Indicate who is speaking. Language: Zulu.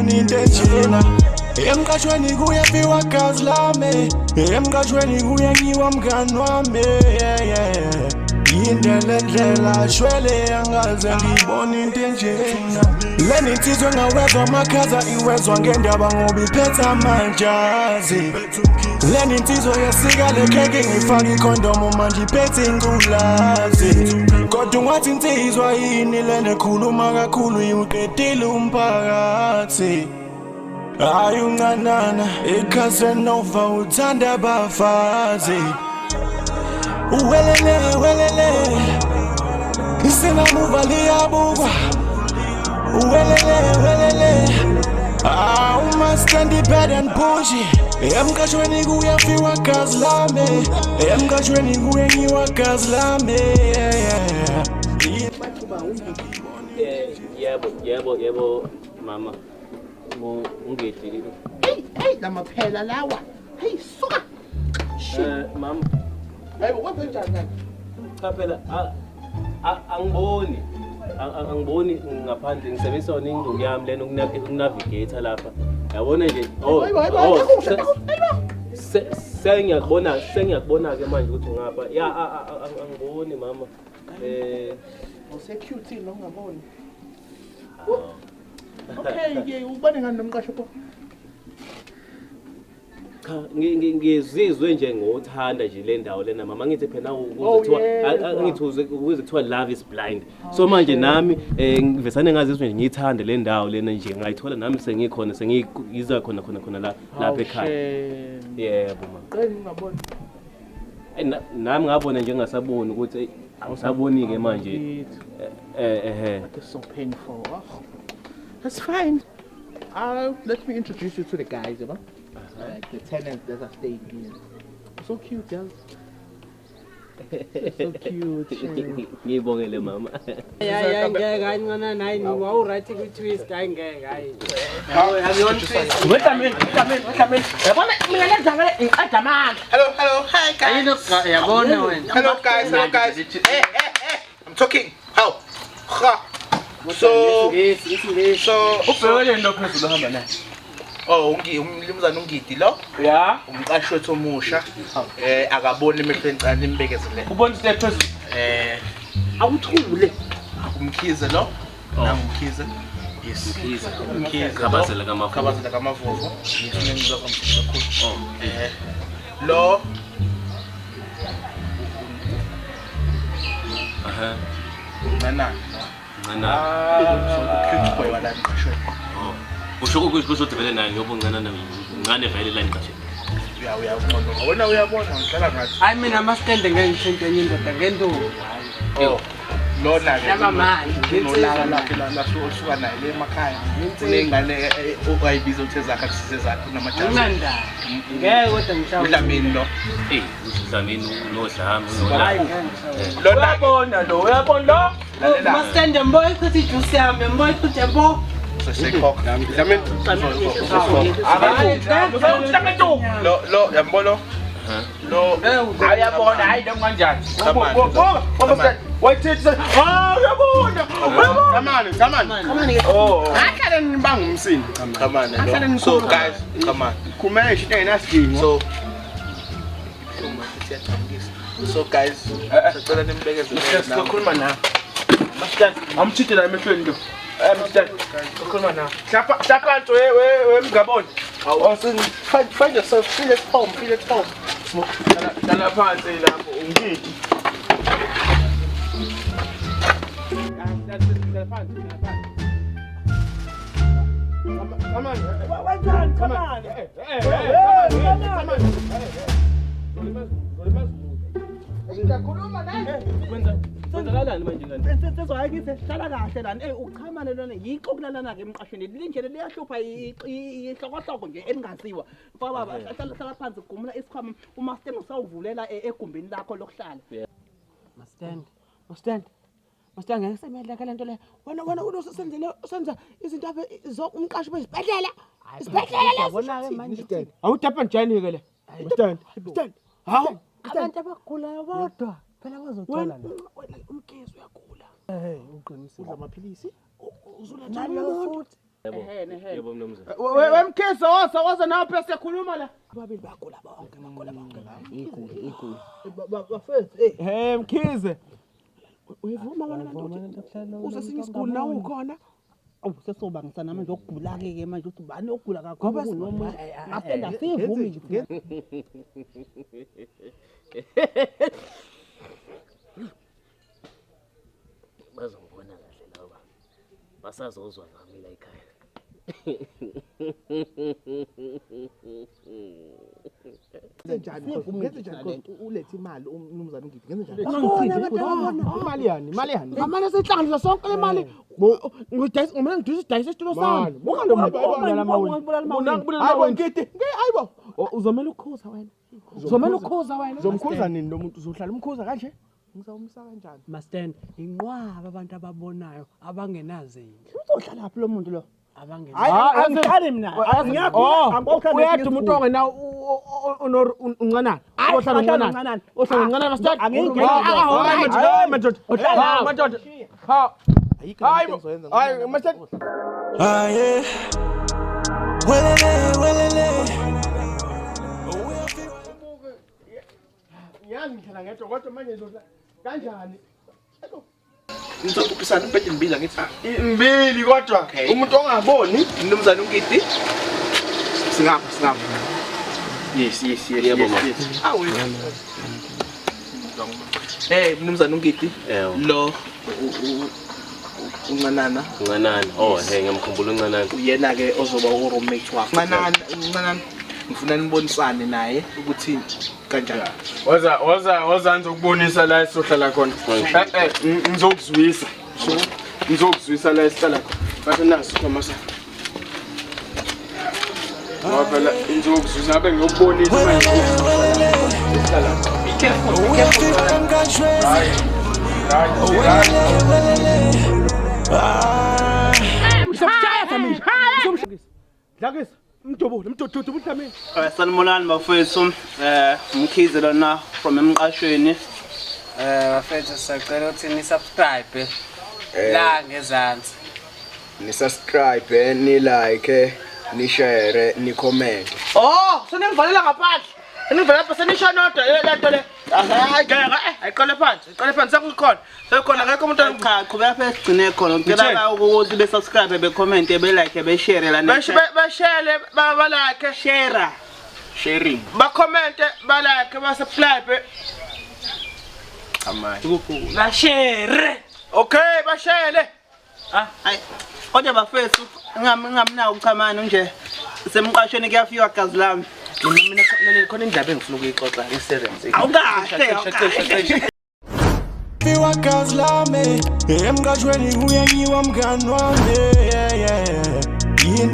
Speaker 1: ngibona into enjena emkashweni kuyafiwa gazi lami emkashweni kuyanyiwa mngani wami indlela shwele angaze ngibona into enjena leni insizwe ngawezwa amakhaza iwezwa ngendaba ngoba iphetha amanjazi leni insizwe yasika lekheke ngifaka ikhondomu manje iphethe ingulazi kodwa ungathi insizwa yini lena ekhuluma kakhulu iwuqedile umphakathi hayi uncanana eCasanova uthanda abafazi welele isinamuva liyabukwa welele uma standi bad and pushy emkashweni kuyafiwa gazi lami emkashweni kuyanyiwa gazi lami
Speaker 2: yebo mama ungedili
Speaker 3: hey lamaphela lawa hey suka
Speaker 2: mama
Speaker 3: hayibo kwenze njani
Speaker 2: cha phela angiboni ngaphandle ngisebenzisa yona ingqondo yami lena ukunavigate lapha yabona nje sengiyakubona ke manje ukuthi ngapha angiboni mama
Speaker 3: usecute lo ungaboni okay ke ubone ngani nomqasho pho
Speaker 2: cha ngizizwe nje ngothanda nje le ndawo lena mama ngithi phela ukuzithiwa angithuze ukuzithiwa love is blind so manje nami ngivesane ngazizwe nje ngiyithanda le ndawo lena nje ngayithola nami sengikhona sengiyiza khona lapha ekhaya yebo mama
Speaker 3: qeni ngabona
Speaker 2: nami ngabona nje ngasaboni ukuthi awusaboni ke manje
Speaker 3: it's so painful that's fine let me introduce you to the guys you know the tenants that are staying here. So cute, girls. So cute.
Speaker 2: Ngibongele mama.
Speaker 4: Yeah, ngana nine wow right ku twist ngeke hayi.
Speaker 3: Wait a minute. Yabona mina ngenzakala ngiqeda manje. Hello. Hi guys.
Speaker 4: Yabona wena.
Speaker 3: Hello guys. Hey. I'm talking. How? So
Speaker 4: ubhekele ndo phezulu hamba naye.
Speaker 3: Oh, umlimzana ungidi lo.
Speaker 4: Yeah.
Speaker 3: Umqashi wethu omusha. Akaboni emehlweni cala imbekezele.
Speaker 4: Ubona step phezulu.
Speaker 3: Awuthule. Umkhize lo. Namkhize. Yes.
Speaker 2: Umkhize. Khabazela
Speaker 3: kamavovo. Ngifuna ngizokhamshisa kakhulu. Lo.
Speaker 2: Aha.
Speaker 3: Nana. So cute boy wala mqashweni.
Speaker 2: Usho ukuthi vele naye ngiyobungana ngane vele la ngiqasheni.
Speaker 3: Uyabona. Wena uyabona ngihlala ngathi.
Speaker 4: Hayi mina masitende ngeke ngithente enye indoda ngenduku.
Speaker 3: Oh. Lona ke.
Speaker 4: Yaba manje
Speaker 3: ngizolala lapha la sosuka naye le emakhaya. Kunengane oyibiza ukuthi ezakhe akusize zakhe namajasi.
Speaker 4: Unanda. Ngeke kodwa ngishawo.
Speaker 2: Udlamini lo. Udlamini nodlami
Speaker 4: uyabona lo. Masitende mboy ukuthi juice yami mboy ukuthi yabo.
Speaker 3: Sesekhokha. Dlamini. Lo yambolo. Lo
Speaker 4: ayabona hayi lo kanjani.
Speaker 3: Wayithethe uyabona. Come on. Oh. Ahlala nibanga umsini. Come on. So guys, come on. Kumele into enaskingo. So guys, sicela nimbekezele.
Speaker 4: Sikhuluma nawe. Masithathe amchithela emehlweni ndo. Mstari. Ukhuluma nawe.
Speaker 3: Hlapha nto wemngaboni. Find yourself, feel at home.
Speaker 4: Dala phansi lapho ungidi. Dala phansi. Come on. Kwenzakalani manje ngani?
Speaker 3: Sezwayekise hlala kahle lana. Uchamane lana yixo kulalana ke emqashweni. Lindlela liyahlupha ihlokohloko nje eningaziwa. Baba hlala phansi ugumula isikhwama uma sithe ngisawuvulela egumbini lakho lokuhlala. Mastang ngeke semedla ke lento le. Wena usenza izinto apha umqashi besibhedlela. Isibhedlela la.
Speaker 4: Yabona ke manje.
Speaker 3: Awutapa njani ke le? Stand. Hawu.
Speaker 4: Abantu abagula bodwa. Phela bazothola la.
Speaker 3: Umkhizi uyagula.
Speaker 4: Uqinisile.
Speaker 3: Udla amaphilisi. Uzula
Speaker 4: Nalo futhi.
Speaker 2: Yebo mnumzane.
Speaker 3: Wemkhize woza nawe phela siyakhuluma la. Babili bagula bonke. Iguli. Bafethu, Mkhize. Uyivuma wena bantu? Usesinye isiguli nawe ukhona? Awu sesobangisana manje okugula-ke manje uthi ubani ogula kakhulu noma asenda sivumi nje.
Speaker 2: Bazongibona kahle laba. Basazozwa ngami la ekhaya.
Speaker 4: Ngenze ulethe imali umnumzane Ngidi. Ngenze njani? Imali yani?
Speaker 3: Amane sihlanganisa sonke le mali. Mina ngidayisa isitulo sami.
Speaker 4: Hayibo Ngidi. Hayibo.
Speaker 3: Uzomela ukukhuza wena.
Speaker 4: Uzomkhuza nini lo muntu? Uzohlala umkhuza kanje? Ngizawumisa kanjani?
Speaker 5: Mastand inqwaba abantu ababonayo abangenazini.
Speaker 3: Uzohlala phi lo muntu lo?
Speaker 5: Angikhali mina.
Speaker 3: Uyaduma umuntu ongena uncanana. Ohlala uncanana mastand.
Speaker 4: Madoda. Hayibo. Hayi mastand.
Speaker 1: Aye. Welele.
Speaker 4: Yazi ngihlala ngedwa kodwa manje ngizohlala kanjani? Ngizokupisana impede mbili ngithi. Imbili kodwa umuntu ongaboni umnumzane uNgidi. Singapha. Yes.
Speaker 2: Yebo mama.
Speaker 4: Awu. Mnumzane uNgidi. Lo uncanana.
Speaker 2: Oh, ngiyamkhumbula uncanana.
Speaker 4: Uyena ke ozoba uroommate wakho. Uncanana. Ngifuna nibonisane naye ukuthi kanjani. Waza ngizokubonisa la esihlala khona. Ngizokuzwisa. Ngizokuzwisa la esihlala khona. Base nasi khoma sa. Ngoba la ngizokuzwisa ngabe ngiyokubonisa manje. Be careful. Mdubu mhlawumbe.
Speaker 6: Sanibonani bafethu, Mkhize lona from emqashweni.
Speaker 5: Bafethu sicela ukuthi ni subscribe la ngezansi.
Speaker 7: Ni subscribe, ni like, ni share, ni comment.
Speaker 3: Oh, senimvalela ngaphandle. Senivela lapha senisha nodwa lento le. Ayiqale phansi sekukhona. Sekukhona akekho umuntu
Speaker 6: Cha, qhubeka phela sigcine khona. Ngicela ukuthi be subscribe, be comment, be like, be share la next.
Speaker 3: bashele ba like
Speaker 6: Share.
Speaker 7: Sharing.
Speaker 3: ba comment ba like ba subscribe.
Speaker 6: La share.
Speaker 3: Okay, bashele.
Speaker 6: Hayi. Kodwa bafethu ngamna ukuchamana nje. Semqashweni kuyafika gazi lami.
Speaker 4: Mina khona indaba engifuna ukuyixoxa ngeserense.
Speaker 6: Awukahle.
Speaker 1: Fiwa gazi lami emgajweni kuyenyiwa mngani wami.